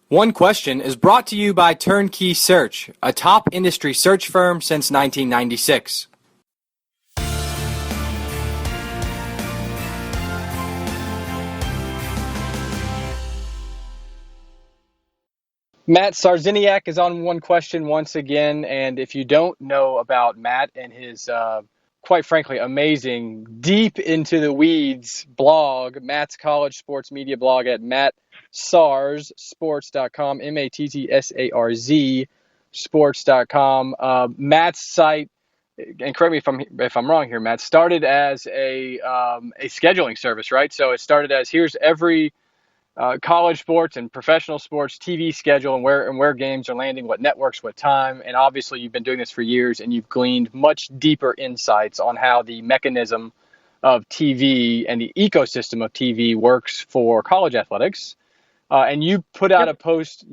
One Question is brought to you by Turnkey Search, a top industry search firm since 1996. Matt Sarzyniak is on One Question once again, and if you don't know about Matt and his, quite frankly, amazing, deep into the weeds blog, Matt's college sports media blog at mattsarzsports.com, MATTSARZ sports.com. Matt's site, and correct me if I'm wrong here, Matt, started as a scheduling service, right? So it started as here's every college sports and professional sports TV schedule and where games are landing, what networks, what time. And obviously you've been doing this for years and you've gleaned much deeper insights on how the mechanism of TV and the ecosystem of TV works for college athletics. And you put out a post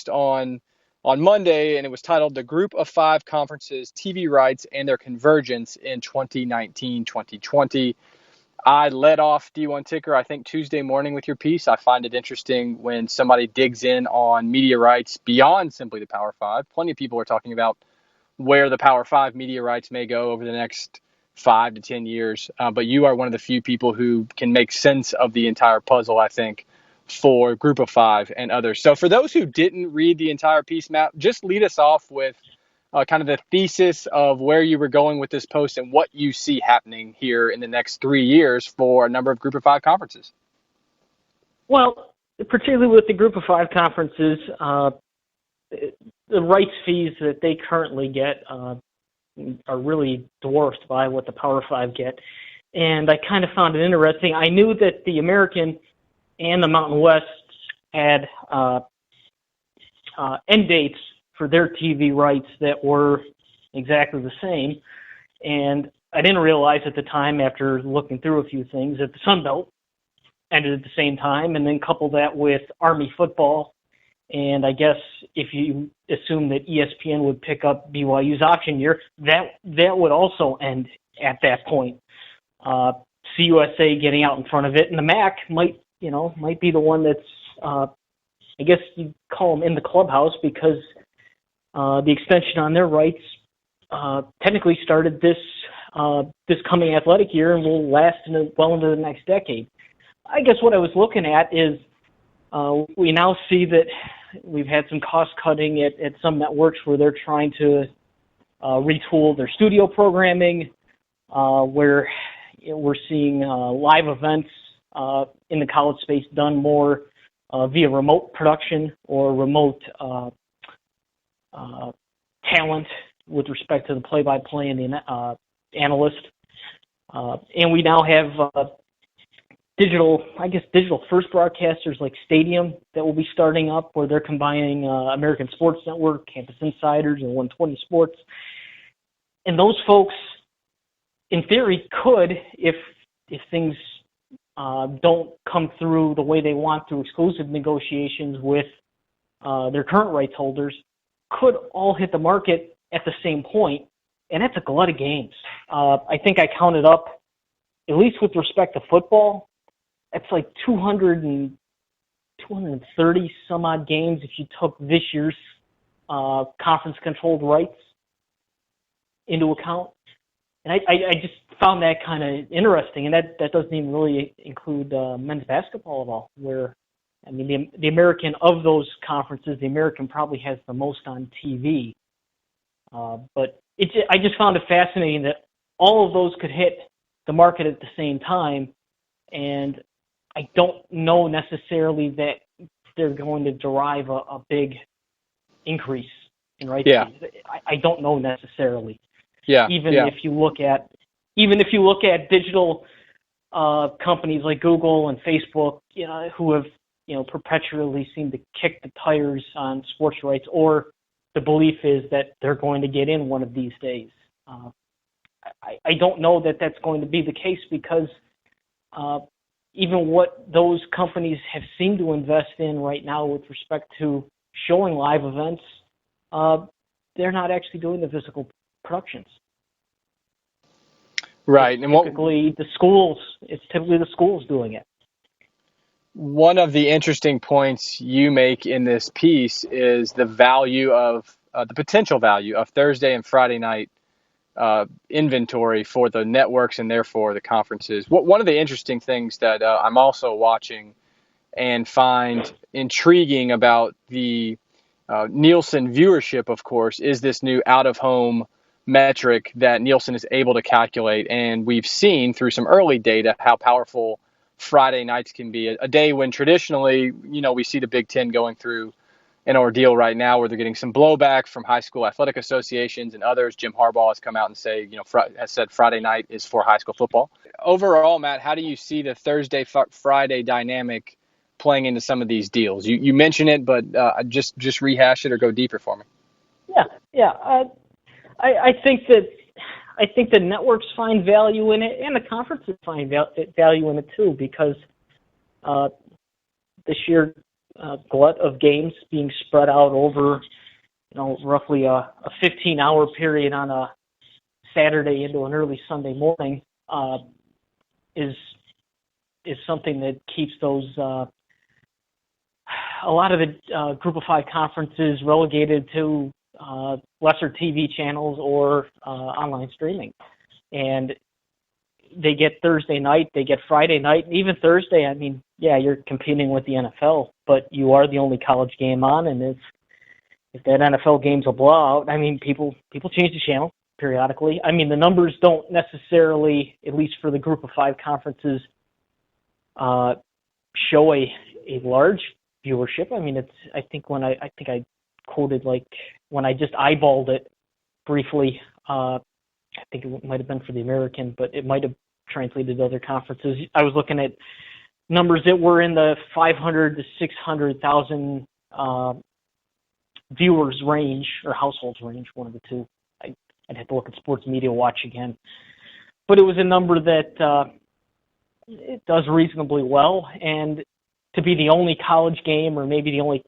on Monday, and it was titled "The Group of Five Conferences TV Rights and Their Convergence in 2019-2020." I led off D1 Ticker, I think, Tuesday morning with your piece. I find it interesting when somebody digs in on media rights beyond simply the Power Five. Plenty of people are talking about where the Power Five media rights may go over the next 5 to 10 years. But you are one of the few people who can make sense of the entire puzzle, I think, for Group of Five and others. So for those who didn't read the entire piece, Matt, just lead us off with kind of the thesis of where you were going with this post and what you see happening here in the next 3 years for a number of Group of Five conferences. Well, particularly with the Group of Five conferences, the rights fees that they currently get are really dwarfed by what the Power Five get. And I kind of found it interesting. I knew that the American and the Mountain West had end dates for their TV rights that were exactly the same. And I didn't realize at the time, after looking through a few things, that the Sun Belt ended at the same time, and then couple that with Army football. And I guess if you assume that ESPN would pick up BYU's option year, that would also end at that point. CUSA getting out in front of it, and the MAC might be the one that's, I guess you'd call them in the clubhouse, because the extension on their rights technically started this coming athletic year and will last well into the next decade. I guess what I was looking at is we now see that we've had some cost cutting at some networks where they're trying to retool their studio programming, where we're seeing live events in the college space done more via remote production or remote talent with respect to the play-by-play and the analyst. And we now have digital first broadcasters like Stadium that will be starting up, where they're combining American Sports Network, Campus Insiders, and 120 Sports. And those folks, in theory, could, if things don't come through the way they want through exclusive negotiations with their current rights holders, could all hit the market at the same point, and that's a glut of games. I think I counted up, at least with respect to football, that's like 230 some odd games if you took this year's conference-controlled rights into account. And I just found that kind of interesting, and that doesn't even really include men's basketball at all, where, I mean, the American of those conferences, the American probably has the most on TV. But I just found it fascinating that all of those could hit the market at the same time, and I don't know necessarily that they're going to derive a big increase in rights fees. I don't know necessarily. If you look at digital companies like Google and Facebook, who have perpetually seem to kick the tires on sports rights, or the belief is that they're going to get in one of these days. I don't know that that's going to be the case, because even what those companies have seemed to invest in right now with respect to showing live events, they're not actually doing the physical productions. Right. It's typically the schools doing it. One of the interesting points you make in this piece is the value of the potential value of Thursday and Friday night inventory for the networks and therefore the conferences. One of the interesting things that I'm also watching and find intriguing about the Nielsen viewership, of course, is this new out-of-home metric that Nielsen is able to calculate. And we've seen through some early data how powerful Friday nights can be, a day when traditionally, we see the Big Ten going through an ordeal right now where they're getting some blowback from high school athletic associations and others. Jim Harbaugh has come out and has said Friday night is for high school football. Overall, Matt, how do you see the Thursday Friday dynamic playing into some of these deals? You mention it, but just rehash it or go deeper for me. Yeah. I think the networks find value in it, and the conferences find value in it too, because this year glut of games being spread out over, roughly a 15-hour period on a Saturday into an early Sunday morning is something that keeps those a lot of the Group of Five conferences relegated to lesser TV channels or online streaming. And they get Thursday night, they get Friday night, and even Thursday. I mean, yeah, you're competing with the NFL, but you are the only college game on, and if that NFL game's a blowout, I mean, people change the channel periodically. I mean, the numbers don't necessarily, at least for the Group of Five conferences, show a large viewership. I mean, I think I quoted, like, when I just eyeballed it briefly, I think it might have been for the American, but it might have translated to other conferences. I was looking at numbers that were in the 500 to 600,000 viewers range, or households range, one of the two. I'd have to look at Sports Media Watch again. But it was a number that it does reasonably well, and to be the only college game, or maybe the only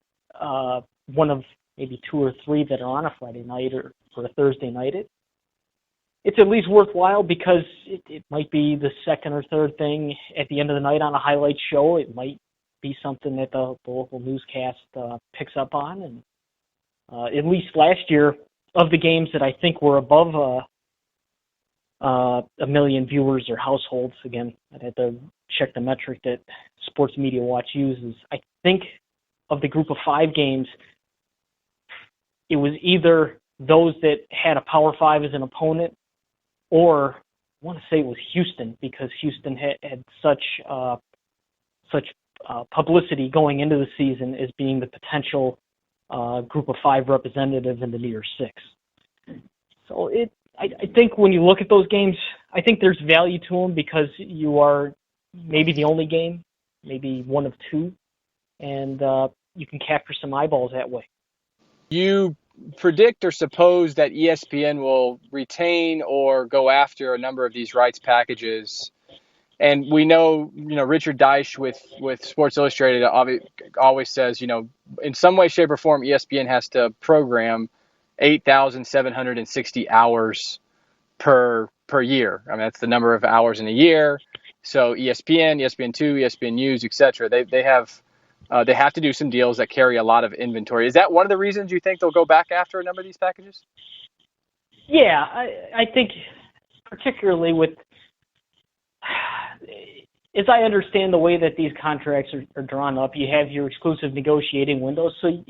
one of maybe two or three that are on a Friday night or a Thursday night, it's at least worthwhile, because it might be the second or third thing at the end of the night on a highlight show. It might be something that the local newscast picks up on. And at least last year, of the games that I think were above a million viewers or households, again, I'd have to check the metric that Sports Media Watch uses. I think of the Group of Five games, it was either those that had a Power Five as an opponent, or I want to say it was Houston, because Houston had such publicity going into the season as being the potential Group of Five representative in the New Year's Six. So I think when you look at those games, I think there's value to them, because you are maybe the only game, maybe one of two, and you can capture some eyeballs that way. You predict or suppose that ESPN will retain or go after a number of these rights packages. And we know, Richard Deitsch with Sports Illustrated always says, in some way, shape, or form, ESPN has to program 8,760 hours per year. I mean, that's the number of hours in a year. So ESPN, ESPN2, ESPN News, etc. They have to do some deals that carry a lot of inventory. Is that one of the reasons you think they'll go back after a number of these packages? Yeah, I think particularly with, as I understand the way that these contracts are drawn up, you have your exclusive negotiating windows. So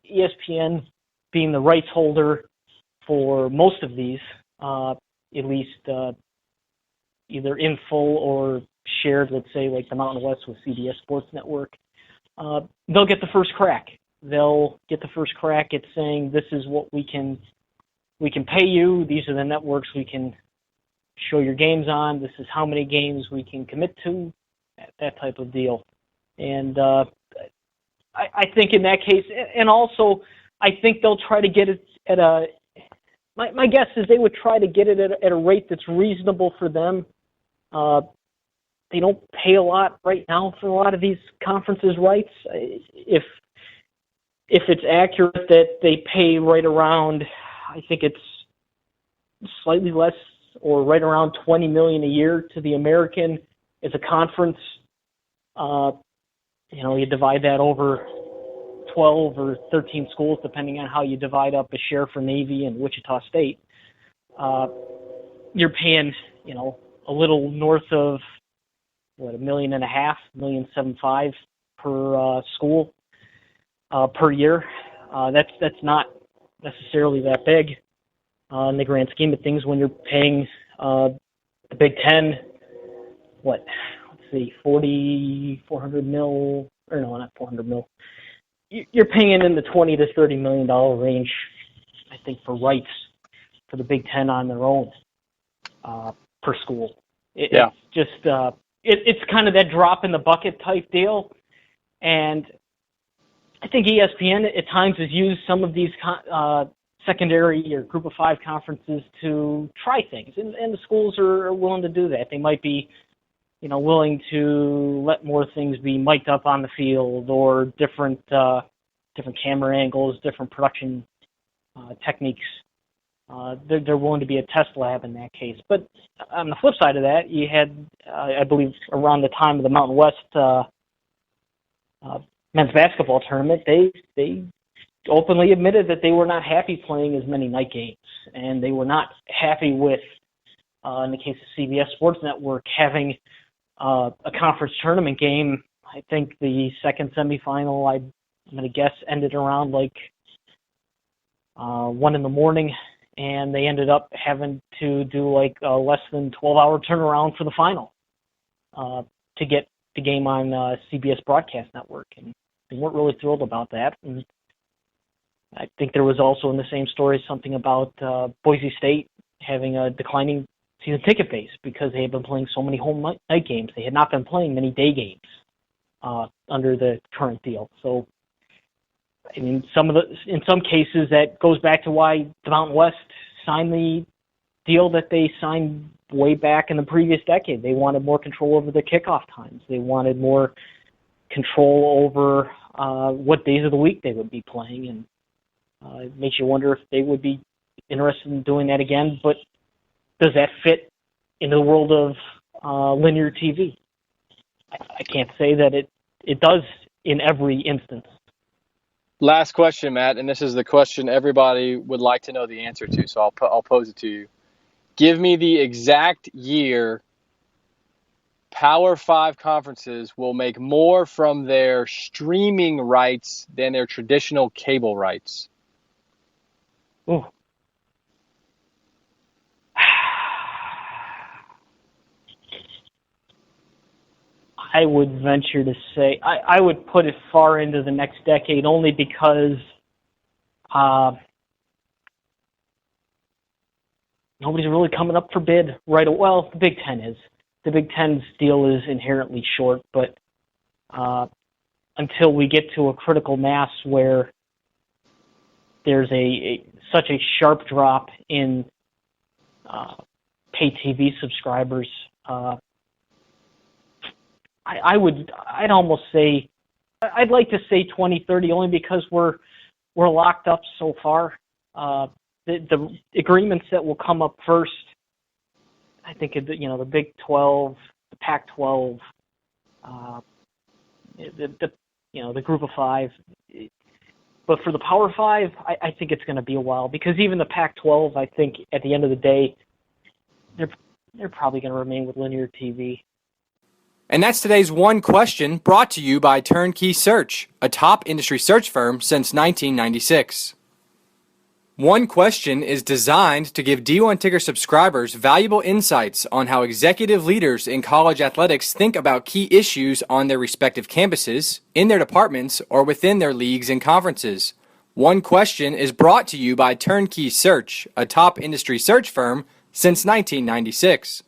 ESPN, being the rights holder for most of these, at least either in full or shared, let's say like the Mountain West with CBS Sports Network, they'll get the first crack. They'll get the first crack at saying, this is what we can pay you. These are the networks we can show your games on. This is how many games we can commit to, that type of deal. And I think in that case, and also I think they'll try to get it at my guess is they would try to get it at a rate that's reasonable for them. They don't pay a lot right now for a lot of these conferences' rights. If it's accurate that they pay right around, I think it's slightly less or right around $20 million a year to the American as a conference, You divide that over 12 or 13 schools, depending on how you divide up a share for Navy and Wichita State. You're paying, a little north of $1.5 million, $1.75 million per school per year. That's not necessarily that big in the grand scheme of things when you're paying the Big Ten, let's see, 400 mil, or no, not 400 mil. You're paying in the $20 to $30 million range, I think, for rights for the Big Ten on their own per school. It's just it's kind of that drop in the bucket type deal, and I think ESPN at times has used some of these secondary or Group of Five conferences to try things, and the schools are willing to do that. They might be, willing to let more things be mic'd up on the field, or different camera angles, different production techniques. They're willing to be a test lab in that case. But on the flip side of that, you had, I believe, around the time of the Mountain West men's basketball tournament, they openly admitted that they were not happy playing as many night games, and they were not happy with, in the case of CBS Sports Network, having a conference tournament game. I think the second semifinal, I'm going to guess, ended around 1 in the morning, and they ended up having to do a less than 12-hour turnaround for the final to get the game on CBS Broadcast Network, and they weren't really thrilled about that. And I think there was also in the same story something about Boise State having a declining season ticket base because they had been playing so many home night games. They had not been playing many day games under the current deal. So, I mean, in some cases, that goes back to why the Mountain West signed the deal that they signed way back in the previous decade. They wanted more control over the kickoff times. They wanted more control over what days of the week they would be playing, and it makes you wonder if they would be interested in doing that again. But does that fit into the world of linear TV? I can't say that it does in every instance. Last question, Matt, and this is the question everybody would like to know the answer to, so I'll pose it to you. Give me the exact year Power 5 conferences will make more from their streaming rights than their traditional cable rights. Ooh. I would venture to say I would put it far into the next decade, only because nobody's really coming up for bid right away. Well, the Big Ten is. The Big Ten's deal is inherently short, but until we get to a critical mass where there's such a sharp drop in pay TV subscribers, I'd almost say, I'd like to say 2030, only because we're locked up so far. The agreements that will come up first, I think, the Big 12, the Pac-12, the Group of Five. But for the Power 5, I think it's going to be a while, because even the Pac-12, I think at the end of the day, they're probably going to remain with linear TV. And that's today's One Question, brought to you by Turnkey Search, a top industry search firm since 1996. One Question is designed to give D1 Ticker subscribers valuable insights on how executive leaders in college athletics think about key issues on their respective campuses, in their departments, or within their leagues and conferences. One Question is brought to you by Turnkey Search, a top industry search firm since 1996.